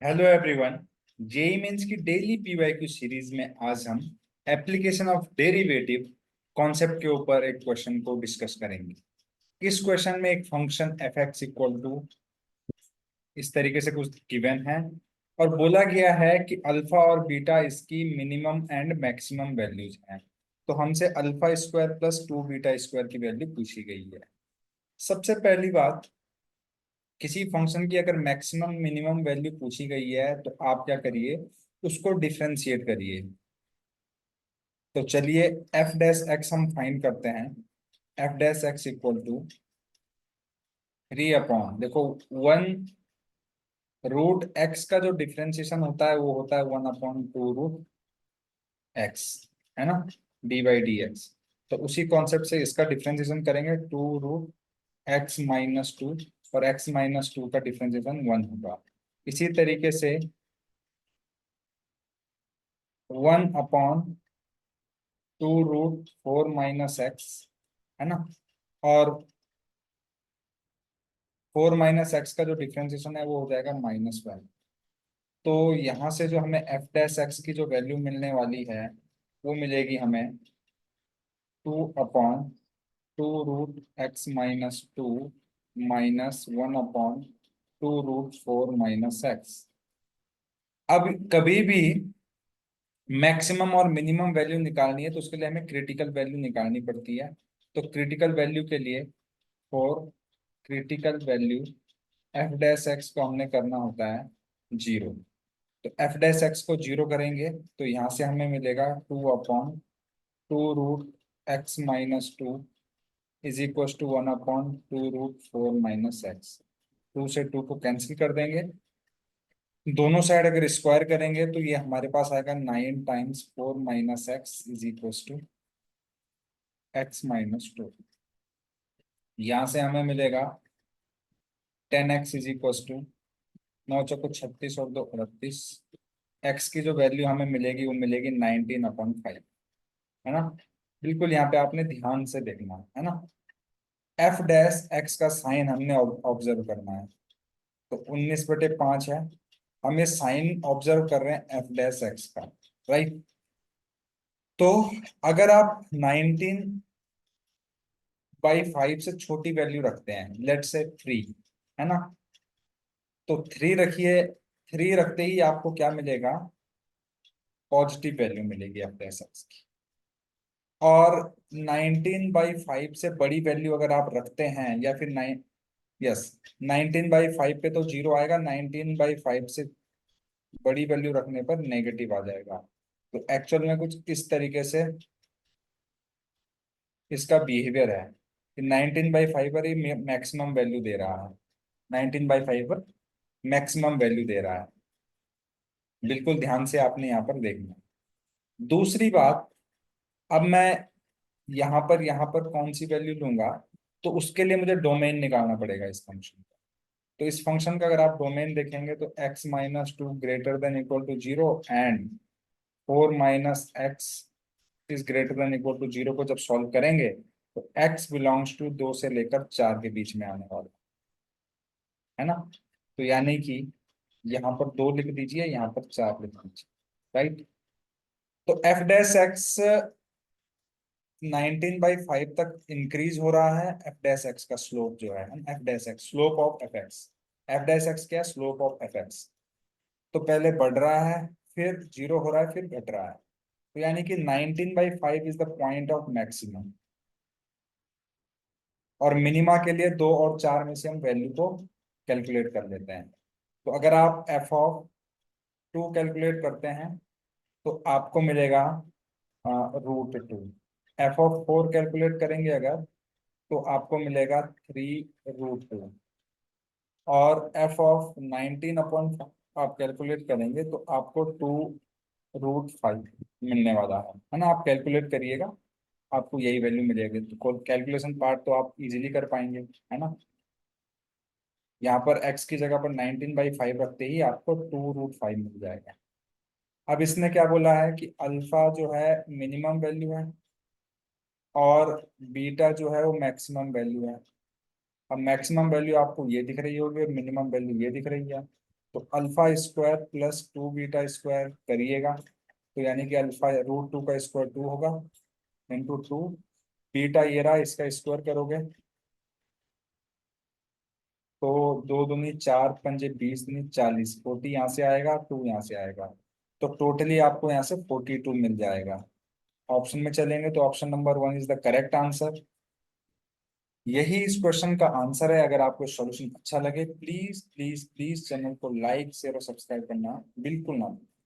Hello everyone. JEE mains की daily PYQ series में आज हम एप्लीकेशन ऑफ डेरिवेटिव कॉन्सेप्ट के ऊपर एक क्वेश्चन को डिस्कस करेंगे। इस क्वेश्चन में एक function F X equal to इस तरीके से कुछ गिवन है और बोला गया है कि अल्फा और बीटा इसकी मिनिमम एंड मैक्सिमम वैल्यूज हैं। तो हमसे alpha square plus two beta square की वैल्यू पूछी गई है। सबसे पहली बात, किसी फंक्शन की अगर मैक्सिमम मिनिमम वैल्यू पूछी गई है तो आप क्या करिए, उसको डिफरेंशिएट करिए। तो चलिए एफ डैश एक्स हम फाइंड करते हैं। F dash X equal to three upon, देखो, वन रूट एक्स का जो डिफरेंशिएशन होता है वो होता है one upon two root X, है ना, डी बाई डी एक्स। तो उसी कॉन्सेप्ट से इसका डिफरेंशिएशन करेंगे, two root X minus two, और एक्स माइनस टू का डिफरेंशिएशन वन होगा। इसी तरीके से one upon two root four minus X, है ना, और फोर माइनस एक्स का जो डिफरेंशिएशन है वो हो जाएगा माइनस वन। तो यहाँ से जो हमें एफ डैश एक्स की जो वैल्यू मिलने वाली है वो मिलेगी हमें two upon two root X minus two minus one upon two root four minus X. अब कभी भी मैक्सिमम और मिनिमम वैल्यू निकालनी है तो उसके लिए हमें क्रिटिकल वैल्यू निकालनी पड़ती है। तो क्रिटिकल वैल्यू के लिए, for critical value F dash X को हमने करना होता है जीरो। तो एफ डैश एक्स को जीरो करेंगे तो यहाँ से हमें मिलेगा two upon two root X minus two is equal to one upon two root four minus X. Two से टू को कैंसिल कर देंगे, दोनों साइड अगर स्क्वायर करेंगे तो ये हमारे पास आएगा nine times four minus x is equal to x minus two. यहाँ से हमें मिलेगा ten x is equal to नौ चौको छत्तीस और दो अड़तीस। एक्स की जो वैल्यू हमें मिलेगी वो मिलेगी नाइनटीन अपॉन फाइव, है ना। बिल्कुल यहाँ पे आपने ध्यान से देखना है ना। एफ डैश एक्स का साइन हमने ऑब्जर्व करना है। तो उन्नीस बटे पांच है, हम ये साइन ऑब्जर्व कर रहे हैं एफ डैश एक्स का, राइट। तो अगर आप 19 बाई फाइव से छोटी वैल्यू रखते हैं, लेट से थ्री, है ना, तो थ्री रखिए। थ्री रखते ही आपको क्या मिलेगा, पॉजिटिव वैल्यू मिलेगी एफ डैश एक्स की। और 19 बाई फाइव से बड़ी वैल्यू अगर आप रखते हैं या फिर नाइन, यस, 19 बाई फाइव पे तो जीरो आएगा, 19 बाई फाइव से बड़ी वैल्यू रखने पर नेगेटिव आ जाएगा। तो एक्चुअल में कुछ इस तरीके से इसका बिहेवियर है कि 19 बाई फाइव पर ही मैक्सिमम वैल्यू दे रहा है। 19 बाई फाइव पर मैक्सिमम वैल्यू दे रहा है। बिल्कुल ध्यान से आपने यहाँ पर देखना। दूसरी बात, अब मैं यहाँ पर कौन सी वैल्यू लूंगा, तो उसके लिए मुझे डोमेन निकालना पड़ेगा इस फंक्शन का। तो इस फंक्शन का अगर आप डोमेन देखेंगे तो x minus two greater than equal to zero and four minus x is greater than equal to zero को जब सॉल्व करेंगे तो x बिलोंग्स टू दो से लेकर चार के बीच में आने वाला है ना। तो यानी कि यहाँ पर दो लिख दीजिए, यहाँ पर चार लिख दीजिए, राइट। तो F dash x 19 by five तक इंक्रीज हो रहा है। एफ डैश एक्स का स्लोप जो है, F dash x slope of F x, F dash x क्या है, स्लोप ऑफ एफ एक्स। तो पहले बढ़ रहा है, फिर जीरो हो रहा है, फिर घट रहा है। तो यानी कि 19 by five is the point of maximum. और मिनिमा के लिए दो और चार में से हम वैल्यू को कैलकुलेट कर लेते हैं। तो अगर आप एफ ऑफ टू कैलकुलेट करते हैं तो आपको मिलेगा root two. F of four calculate करेंगे अगर, तो आपको मिलेगा थ्री रूट टू। और एफ ऑफ 19 अपॉन आप कैलकुलेट करेंगे तो आपको टू रूट फाइव मिलने वाला है ना। आप कैलकुलेट करिएगा, आपको यही वैल्यू मिलेगी। तो कैलकुलेशन पार्ट तो आप इजीली कर पाएंगे, है ना। यहाँ पर x की जगह पर 19 बाई फाइव रखते ही आपको टू रूट फाइव मिल जाएगा। अब इसने क्या बोला है कि अल्फा जो है मिनिमम वैल्यू है और बीटा जो है वो मैक्सिमम वैल्यू है। अब मैक्सिमम वैल्यू आपको ये दिख रही होगी और मिनिमम वैल्यू ये दिख रही है। तो alpha square plus 2 beta square करिएगा, तो यानी कि अल्फा √2 का स्क्वायर 2 होगा, इंटू 2 बीटा ये रहा, इसका स्क्वायर करोगे तो 2 दूनी 4, पंजे 20 दूनी 40, 40 यहाँ से आएगा, 2 यहाँ से आएगा, तो टोटली आपको यहाँ से 42 मिल जाएगा। ऑप्शन में चलेंगे तो option number 1 is the correct answer. यही इस क्वेश्चन का आंसर है। अगर आपको सॉल्यूशन अच्छा लगे, प्लीज प्लीज प्लीज चैनल को लाइक शेयर और सब्सक्राइब करना बिल्कुल ना भूलें।